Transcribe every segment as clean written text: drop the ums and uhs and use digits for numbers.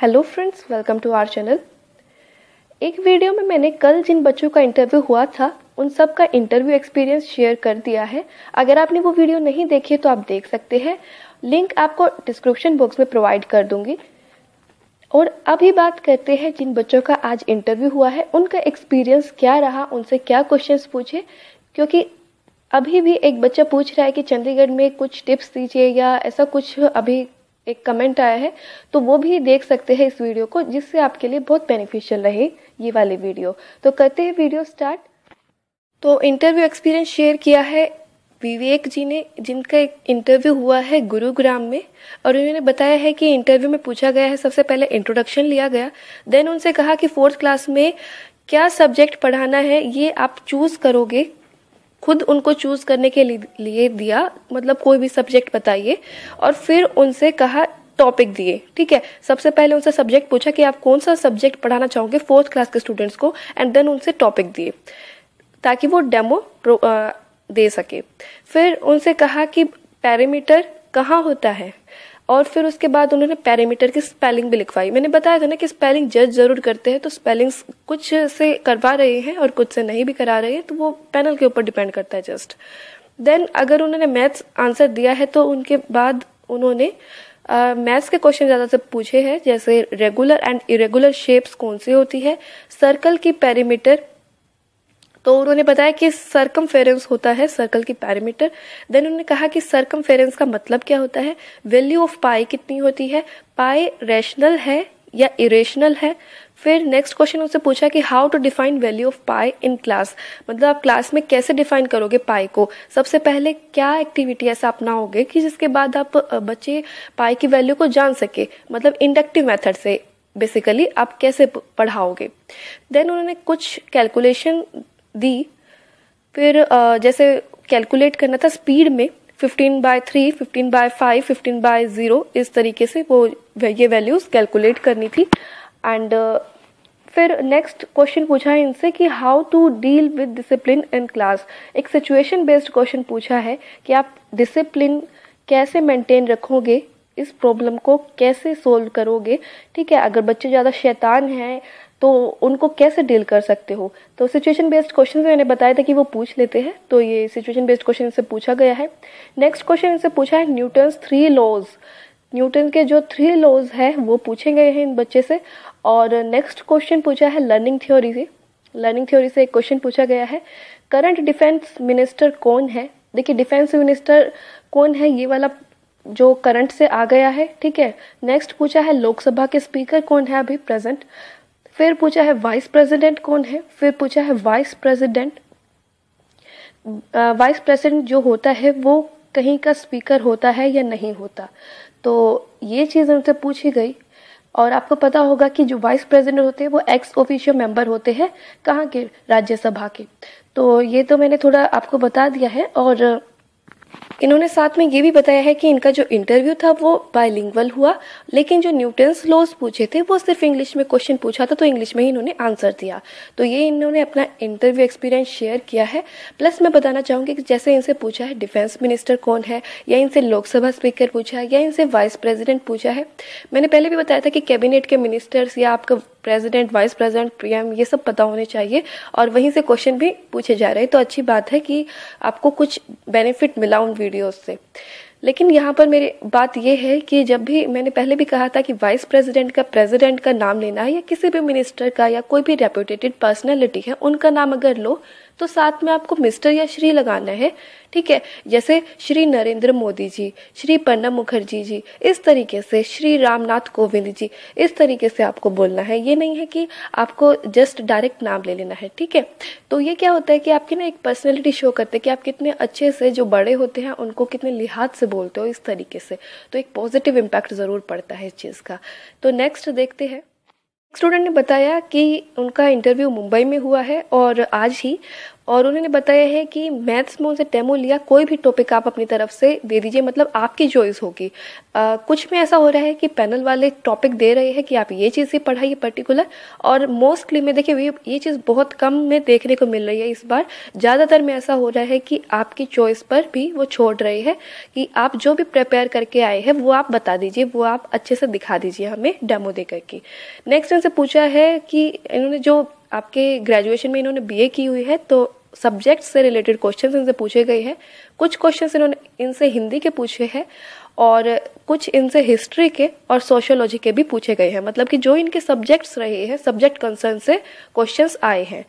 Hello friends, welcome to our channel. एक video में मैंने कल जिन बच्चों का इंटरव्यू हुआ था उन सब का इंटरव्यू एक्सपीरियंस शेयर कर दिया है। अगर आपने वो वीडियो नहीं देखी तो आप देख सकते हैं, लिंक आपको डिस्क्रिप्शन बॉक्स में प्रोवाइड कर दूंगी। और अभी बात करते हैं जिन बच्चों का आज इंटरव्यू हुआ है उनका एक्सपीरियंस क्या रहा, उनसे क्या क्वेश्चंस पूछे। क्योंकि अभी भी एक बच्चा पूछ रहा है कि चंडीगढ़ में कुछ टिप्स दीजिए या ऐसा कुछ, अभी एक कमेंट आया है, तो वो भी देख सकते हैं इस वीडियो को, जिससे आपके लिए बहुत बेनिफिशियल रहे ये वाली वीडियो। तो करते हैं वीडियो स्टार्ट। तो इंटरव्यू एक्सपीरियंस शेयर किया है विवेक जी ने, जिनका एक इंटरव्यू हुआ है गुरुग्राम में। और उन्होंने बताया है कि इंटरव्यू में पूछा गया है, सबसे पहले इंट्रोडक्शन लिया गया, देन उनसे कहा कि 4th क्लास में क्या सब्जेक्ट पढ़ाना है ये आप चूज करोगे, खुद उनको चूज करने के लिए दिया, मतलब कोई भी सब्जेक्ट बताइए। और फिर उनसे कहा टॉपिक दिए, ठीक है। सबसे पहले उनसे सब्जेक्ट पूछा कि आप कौन सा सब्जेक्ट पढ़ाना चाहोगे 4th क्लास के स्टूडेंट्स को, एंड देन उनसे टॉपिक दिए ताकि वो डेमो दे सके। फिर उनसे कहा कि पैरामीटर कहाँ होता है, और फिर उसके बाद उन्होंने पैरामीटर की स्पेलिंग भी लिखवाई। मैंने बताया था ना कि स्पेलिंग जज जरूर करते हैं, तो स्पेलिंग्स कुछ से करवा रहे हैं और कुछ से नहीं भी करा रहे हैं, तो वो पैनल के ऊपर डिपेंड करता है जस्ट। देन अगर उन्होंने मैथ्स आंसर दिया है तो उनके बाद उन्होंने मैथ्स के क्वेश्चन ज्यादा से पूछे हैं, जैसे रेगुलर एंड इरेगुलर शेप्स कौन सी होती है, सर्कल की पैरामीटर, तो उन्होंने बताया कि सर्कमफेरेंस होता है सर्कल की पैरामीटर। देन उन्होंने कहा कि सर्कमफेरेंस का मतलब क्या होता है, वैल्यू ऑफ पाई कितनी होती है, पाई रैशनल है या इरेशनल है। फिर नेक्स्ट क्वेश्चन उनसे पूछा कि how to define value of pi in class, मतलब आप क्लास में कैसे डिफाइन करोगे पाई को। सबसे पहले क्या एक्टिविटी ऐसा अपनाओगे कि जिसके बाद आप बच्चे पाई की वैल्यू को जान सके, मतलब इंडक्टिव मेथड से बेसिकली आप कैसे पढ़ाओगे। देन उन्होंने कुछ कैलकुलेशन दी। फिर जैसे कैलकुलेट करना था स्पीड में 15/3, 15/5, 15/0, इस तरीके से वो ये वैल्यूज कैलकुलेट करनी थी। एंड फिर नेक्स्ट क्वेश्चन पूछा है इनसे कि how to deal with discipline in class. एक सिचुएशन बेस्ड क्वेश्चन पूछा है कि आप डिसिप्लिन कैसे मेंटेन रखोगे, इस प्रॉब्लम को कैसे सोल्व करोगे, ठीक है। अगर बच्चे ज़्यादा शैतान हैं तो उनको कैसे डील कर सकते हो। तो सिचुएशन बेस्ड क्वेश्चन मैंने बताया था कि वो पूछ लेते हैं, तो ये सिचुएशन बेस्ड क्वेश्चन से पूछा गया है। नेक्स्ट क्वेश्चन से पूछा है न्यूटन्स 3 लॉज, न्यूटन के जो 3 लॉज है वो पूछे गए हैं इन बच्चे से। और नेक्स्ट क्वेश्चन पूछा है लर्निंग थ्योरी से, लर्निंग थ्योरी से एक क्वेश्चन पूछा गया है, करंट डिफेंस मिनिस्टर कौन है। देखिए डिफेंस मिनिस्टर कौन है ये वाला जो करंट से आ गया है, ठीक है। नेक्स्ट पूछा है लोकसभा के स्पीकर कौन है अभी प्रेजेंट। फिर पूछा है वाइस प्रेसिडेंट कौन है। फिर पूछा है वाइस प्रेसिडेंट जो होता है वो कहीं का स्पीकर होता है या नहीं होता। तो ये चीज़ उनसे पूछी गई। और आपको पता होगा कि जो वाइस प्रेसिडेंट होते हैं वो एक्स ऑफिशियो मेंबर होते हैं, कहाँ के, राज्यसभा के। तो ये तो मैंने थोड़ा आपको बता दिया है। और इन्होंने साथ में ये भी बताया है कि इनका जो इंटरव्यू था वो बायलिंगुअल हुआ, लेकिन जो न्यूटन्स लॉज पूछे थे वो सिर्फ इंग्लिश में क्वेश्चन पूछा था, तो इंग्लिश में ही इन्होंने आंसर दिया। तो ये इन्होंने अपना इंटरव्यू एक्सपीरियंस शेयर किया है। प्लस मैं बताना चाहूंगी कि जैसे इनसे पूछा है डिफेंस मिनिस्टर कौन है, या इनसे लोकसभा स्पीकर पूछा है, या इनसे वाइस प्रेसिडेंट पूछा है। मैंने पहले भी बताया था कि कैबिनेट के मिनिस्टर्स या आपका प्रेसिडेंट, वाइस प्रेसिडेंट, पीएम, ये सब पता होने चाहिए, और वहीं से क्वेश्चन भी पूछे जा रहे हैं। तो अच्छी बात है कि आपको कुछ बेनिफिट मिला उन वीडियोस से। लेकिन यहाँ पर मेरी बात यह है कि जब भी मैंने पहले भी कहा था कि वाइस प्रेसिडेंट का प्रेसिडेंट का नाम लेना है, या किसी भी मिनिस्टर का या कोई भी रेप्यूटेटेड पर्सनैलिटी है उनका नाम अगर लो तो साथ में आपको मिस्टर या श्री लगाना है, ठीक है। जैसे श्री नरेंद्र मोदी जी, श्री प्रणब मुखर्जी जी, इस तरीके से श्री रामनाथ कोविंद जी, इस तरीके से आपको बोलना है। ये नहीं है कि आपको जस्ट डायरेक्ट नाम ले लेना है, ठीक है। तो ये क्या होता है कि आपकी ना एक पर्सनैलिटी शो करते हैं कि आप कितने अच्छे से, जो बड़े होते हैं उनको कितने लिहाज से बोलते हो, इस तरीके से। तो एक पॉजिटिव इम्पैक्ट जरूर पड़ता है इस चीज़ का। तो नेक्स्ट देखते हैं। स्टूडेंट ने बताया कि उनका इंटरव्यू मुंबई में हुआ है और आज ही और उन्होंने बताया है कि मैथ्स में उनसे डेमो लिया, कोई भी टॉपिक आप अपनी तरफ से दे दीजिए, मतलब आपकी चॉइस होगी। कुछ में ऐसा हो रहा है कि पैनल वाले टॉपिक दे रहे हैं कि आप ये चीज़ ही पढ़ाइए पर्टिकुलर, और मोस्टली में देखिए ये चीज़ बहुत कम में देखने को मिल रही है इस बार। ज़्यादातर में ऐसा हो रहा है कि आपकी चॉइस पर भी वो छोड़ रहे हैं कि आप जो भी प्रिपेयर करके आए हैं वो आप बता दीजिए, वो आप अच्छे से दिखा दीजिए हमें डेमो दे करके। नेक्स्ट इनसे पूछा है कि इन्होंने जो आपके ग्रेजुएशन में इन्होंने बीए की हुई है, तो सब्जेक्ट से रिलेटेड क्वेश्चंस इनसे पूछे गए हैं। कुछ क्वेश्चंस इन्होंने इनसे हिंदी के पूछे हैं और कुछ इनसे हिस्ट्री के और सोशियोलॉजी के भी पूछे गए हैं, मतलब कि जो इनके सब्जेक्ट्स रहे हैं, सब्जेक्ट कंसर्न से क्वेश्चंस आए हैं।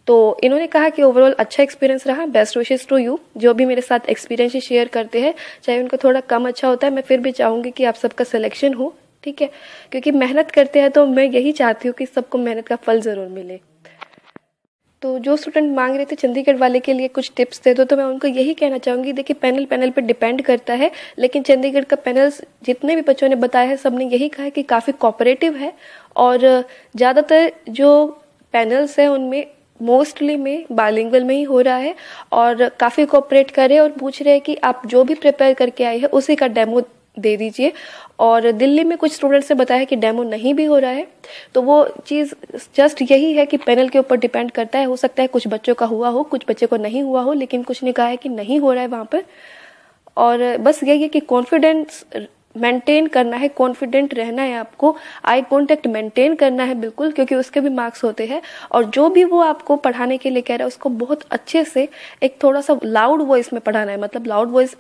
तो इन्होंने कहा कि ओवरऑल अच्छा एक्सपीरियंस रहा, बेस्ट विशेस टू यू। जो भी मेरे साथ एक्सपीरियंस शेयर करते हैं, चाहे उनका थोड़ा कम अच्छा होता है, मैं फिर भी चाहूँगी कि आप सबका सिलेक्शन हो, ठीक है, क्योंकि मेहनत करते हैं तो मैं यही चाहती हूँ कि सबको मेहनत का फल ज़रूर मिले। तो जो स्टूडेंट मांग रहे थे चंडीगढ़ वाले के लिए कुछ टिप्स दे दो, तो मैं उनको यही कहना चाहूँगी, देखिए पैनल पे डिपेंड करता है, लेकिन चंडीगढ़ का पैनल्स जितने भी बच्चों ने बताया है सब ने यही कहा है कि काफ़ी कोऑपरेटिव है, और ज़्यादातर जो पैनल्स हैं उनमें मोस्टली में बाइलिंगुअल में ही हो रहा है, और काफ़ी कोऑपरेट कर रहे हैं और पूछ रहे हैं कि आप जो भी प्रिपेयर करके आए हैं उसी का डेमो दे दीजिए। और दिल्ली में कुछ स्टूडेंट्स ने बताया कि डेमो नहीं भी हो रहा है, तो वो चीज़ जस्ट यही है कि पैनल के ऊपर डिपेंड करता है। हो सकता है कुछ बच्चों का हुआ हो, कुछ बच्चे को नहीं हुआ हो, लेकिन कुछ ने कहा है कि नहीं हो रहा है वहाँ पर। और बस यही है कि कॉन्फिडेंस मेंटेन करना है, कॉन्फिडेंट रहना है आपको, आई कांटेक्ट मेंटेन करना है बिल्कुल, क्योंकि उसके भी मार्क्स होते हैं। और जो भी वो आपको पढ़ाने के लिए कह रहा है उसको बहुत अच्छे से एक थोड़ा सा लाउड वॉइस में पढ़ाना है, मतलब लाउड वॉइस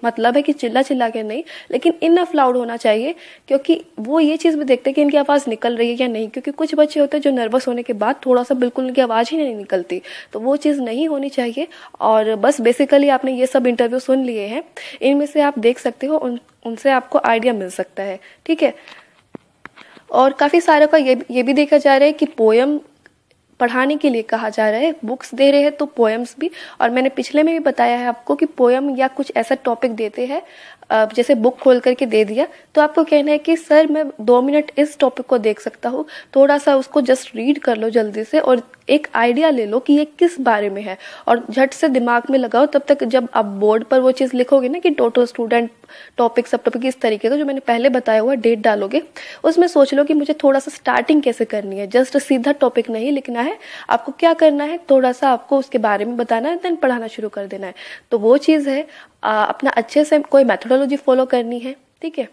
मतलब है कि चिल्ला चिल्ला के नहीं, लेकिन इनफ लाउड होना चाहिए, क्योंकि वो ये चीज़ भी देखते हैं कि इनकी आवाज़ निकल रही है या नहीं, क्योंकि कुछ बच्चे होते हैं जो नर्वस होने के बाद थोड़ा सा बिल्कुल उनकी आवाज़ ही नहीं निकलती, तो वो चीज़ नहीं होनी चाहिए। और बस बेसिकली आपने ये सब इंटरव्यू सुन लिए हैं, इनमें से आप देख सकते हो, उनसे आपको आइडिया मिल सकता है, ठीक है। और काफ़ी सारे का ये भी देखा जा रहा है कि पोयम पढ़ाने के लिए कहा जा रहा है, बुक्स दे रहे हैं तो पोएम्स भी। और मैंने पिछले में भी बताया है आपको कि पोएम या कुछ ऐसा टॉपिक देते हैं, जैसे बुक खोल करके दे दिया, तो आपको कहना है कि सर मैं 2 मिनट इस टॉपिक को देख सकता हूँ, थोड़ा सा उसको जस्ट रीड कर लो जल्दी से और एक आइडिया ले लो कि ये किस बारे में है, और झट से दिमाग में लगाओ। तब तक जब आप बोर्ड पर वो चीज़ लिखोगे ना कि टोटल स्टूडेंट टॉपिक सब टॉपिक इस तरीके का, जो मैंने पहले बताया हुआ डेट डालोगे, उसमें सोच लो कि मुझे थोड़ा सा स्टार्टिंग कैसे करनी है, जस्ट सीधा टॉपिक नहीं लिखना है, आपको क्या करना है, थोड़ा सा आपको उसके बारे में बताना है, देन पढ़ाना शुरू कर देना है। तो वो चीज़ है, अपना अच्छे से कोई मेथोडोलॉजी फॉलो करनी है, ठीक है।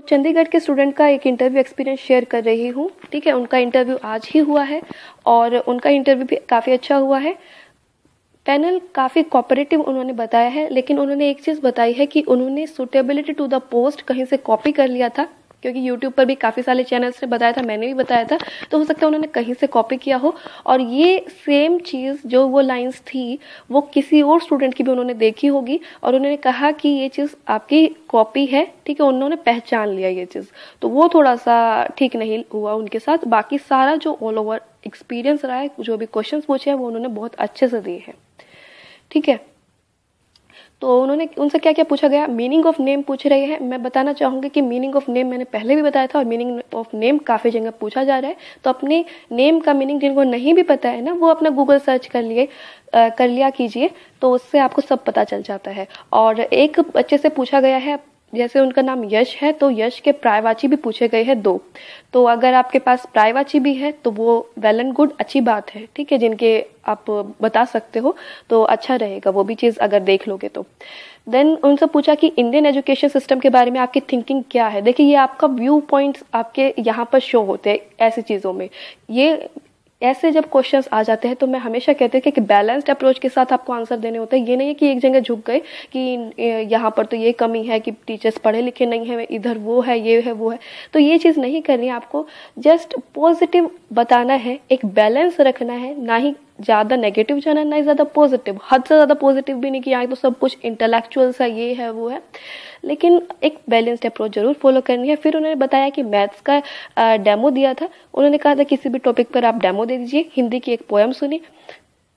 चंडीगढ़ के स्टूडेंट का एक इंटरव्यू एक्सपीरियंस शेयर कर रही हूँ, ठीक है। उनका इंटरव्यू आज ही हुआ है और उनका इंटरव्यू भी काफ़ी अच्छा हुआ है। पैनल काफ़ी कोऑपरेटिव उन्होंने बताया है, लेकिन उन्होंने एक चीज़ बताई है कि उन्होंने सूटेबिलिटी टू द पोस्ट कहीं से कॉपी कर लिया था, क्योंकि यूट्यूब पर भी काफ़ी सारे चैनल्स ने बताया था, मैंने भी बताया था, तो हो सकता है उन्होंने कहीं से कॉपी किया हो। और ये सेम चीज़ जो वो लाइंस थी वो किसी और स्टूडेंट की भी उन्होंने देखी होगी और उन्होंने कहा कि ये चीज़ आपकी कॉपी है, ठीक है, उन्होंने पहचान लिया ये चीज़, तो वो थोड़ा सा ठीक नहीं हुआ उनके साथ। बाकी सारा जो ऑल ओवर एक्सपीरियंस रहा है, जो भी क्वेश्चन पूछे हैं वो उन्होंने बहुत अच्छे से दिए हैं, ठीक है। तो उन्होंने उनसे क्या क्या पूछा गया, मीनिंग ऑफ नेम पूछ रहे हैं। मैं बताना चाहूँगी कि मीनिंग ऑफ नेम मैंने पहले भी बताया था और मीनिंग ऑफ नेम काफ़ी जगह पूछा जा रहा है, तो अपने नेम का मीनिंग जिनको नहीं भी पता है ना, वो अपना गूगल सर्च कर लिया कीजिए, तो उससे आपको सब पता चल जाता है। और एक बच्चे से पूछा गया है, जैसे उनका नाम यश है, तो यश के पर्यायवाची भी पूछे गए हैं 2, तो अगर आपके पास पर्यायवाची भी है तो वो वेल एंड गुड, अच्छी बात है, ठीक है, जिनके आप बता सकते हो तो अच्छा रहेगा, वो भी चीज़ अगर देख लोगे तो। देन उनसे पूछा कि इंडियन एजुकेशन सिस्टम के बारे में आपकी थिंकिंग क्या है। देखिए ये आपका व्यू पॉइंट्स आपके यहाँ पर शो होते हैं ऐसी चीज़ों में। ये ऐसे जब क्वेश्चंस आ जाते हैं तो मैं हमेशा कहती हूँ कि बैलेंस्ड अप्रोच के साथ आपको आंसर देने होते हैं। ये नहीं है कि एक जगह झुक गए कि यहाँ पर तो ये कमी है कि टीचर्स पढ़े लिखे नहीं है, इधर वो है, ये है, वो है, तो ये चीज़ नहीं करनी है आपको। जस्ट पॉजिटिव बताना है, एक बैलेंस रखना है, ना ही ज़्यादा नेगेटिव जाना, ना ही ज़्यादा पॉजिटिव, हद से ज़्यादा पॉजिटिव भी नहीं कि यहाँ तो सब कुछ इंटेलेक्चुअल्स है, ये है, वो है, लेकिन एक बैलेंस्ड अप्रोच जरूर फॉलो करनी है। फिर उन्होंने बताया कि मैथ्स का डेमो दिया था, उन्होंने कहा था किसी भी टॉपिक पर आप डेमो दे दीजिए, हिंदी की एक पोएम सुनी,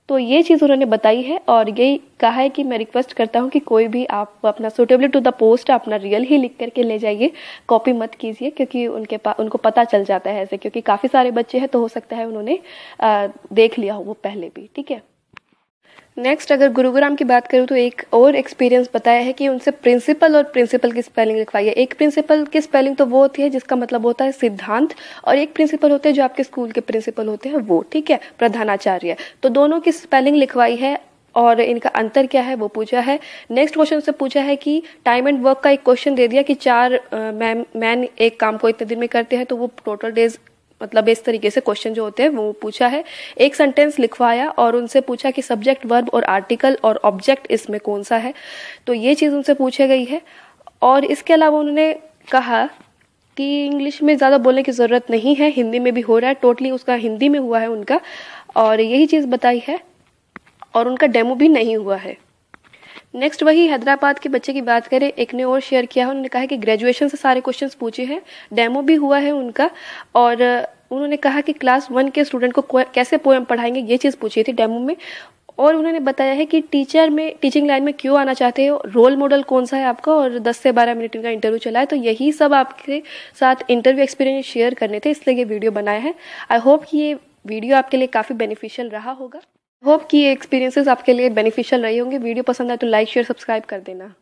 तो ये चीज़ उन्होंने बताई है। और यही कहा है कि मैं रिक्वेस्ट करता हूँ कि कोई भी आप अपना सुटेबिलिटी टू द पोस्ट अपना रियल ही लिख करके ले जाइए, कॉपी मत कीजिए, क्योंकि उनको पता चल जाता है ऐसे, क्योंकि काफ़ी सारे बच्चे हैं तो हो सकता है उन्होंने देख लिया हो वो पहले भी, ठीक है। नेक्स्ट अगर गुरुग्राम की बात करूँ तो एक और एक्सपीरियंस बताया है कि उनसे प्रिंसिपल और प्रिंसिपल की स्पेलिंग लिखवाई है। एक प्रिंसिपल की स्पेलिंग तो वो होती है जिसका मतलब होता है सिद्धांत, और एक प्रिंसिपल होते हैं जो आपके स्कूल के प्रिंसिपल होते हैं वो, ठीक है, प्रधानाचार्य। तो दोनों की स्पेलिंग लिखवाई है और इनका अंतर क्या है वो पूछा है। नेक्स्ट क्वेश्चन से पूछा है कि टाइम एंड वर्क का एक क्वेश्चन दे दिया कि 4 मैन एक काम को इतने दिन में करते हैं, तो वो टोटल डेज, मतलब इस तरीके से क्वेश्चन जो होते हैं वो पूछा है। एक सेंटेंस लिखवाया और उनसे पूछा कि सब्जेक्ट, वर्ब और आर्टिकल और ऑब्जेक्ट इसमें कौन सा है, तो ये चीज़ उनसे पूछी गई है। और इसके अलावा उन्होंने कहा कि इंग्लिश में ज़्यादा बोलने की ज़रूरत नहीं है, हिंदी में भी हो रहा है, टोटली उसका हिंदी में हुआ है उनका, और यही चीज़ बताई है, और उनका डेमो भी नहीं हुआ है। नेक्स्ट वही हैदराबाद के बच्चे की बात करें, एक ने और शेयर किया है, उन्होंने कहा कि ग्रेजुएशन से सारे क्वेश्चंस पूछे हैं, डेमो भी हुआ है उनका, और उन्होंने कहा कि क्लास 1 के स्टूडेंट को कैसे पोएम पढ़ाएंगे ये चीज़ पूछी थी डेमो में। और उन्होंने बताया है कि टीचिंग लाइन में क्यों आना चाहते हो, रोल मॉडल कौन सा है आपका, और 10 से 12 मिनट का इंटरव्यू चला है। तो यही सब आपके साथ इंटरव्यू एक्सपीरियंस शेयर करने थे, इसलिए ये वीडियो बनाया है। आई होप कि ये वीडियो आपके लिए काफ़ी बेनिफिशियल रहा होगा। होप कि ये एक्सपीरियंसेस आपके लिए बेनिफिशियल रहे होंगे। वीडियो पसंद आए तो लाइक शेयर सब्सक्राइब कर देना।